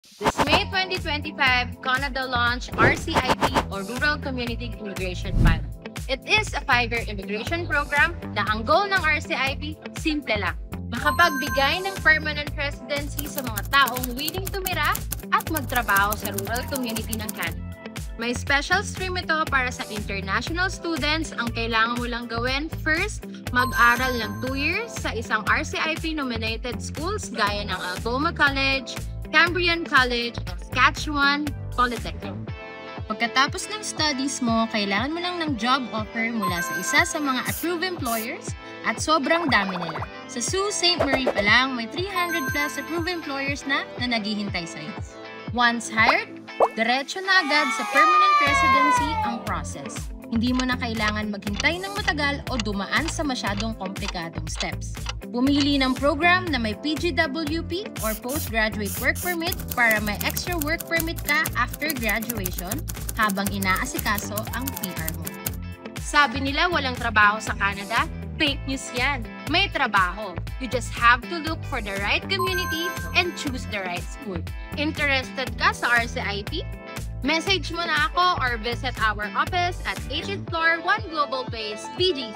This May 2025, Canada launched RCIP or Rural Community Immigration Pilot. It is a 5-year immigration program na ang goal ng RCIP, simple lang. Makapagbigay ng permanent residency sa mga taong willing tumira at magtrabaho sa rural community ng Canada. May special stream ito para sa international students. Ang kailangan mo lang gawin, first, mag-aral ng 2 years sa isang RCIP-nominated schools gaya ng Algoma College, Cambrian College, at Saskatchewan Polytechnic. Pagkatapos ng studies mo, kailangan mo lang ng job offer mula sa isa sa mga approved employers at sobrang dami nila. Sa Sault Ste. Marie pa lang, may 300 plus approved employers na naghihintay sa'yo. Once hired, diretso na agad sa permanent residency ang process. Hindi mo na kailangan maghintay ng matagal o dumaan sa masyadong komplikadong steps. Pumili ng program na may PGWP or Postgraduate Work Permit para may extra work permit ka after graduation habang inaasikaso ang PR mo. Sabi nila walang trabaho sa Canada? Fake news yan. May trabaho. You just have to look for the right community and choose the right school. Interested ka sa RCIP? Message mo na ako or visit our office at 8th floor 1 Global Place, BGC.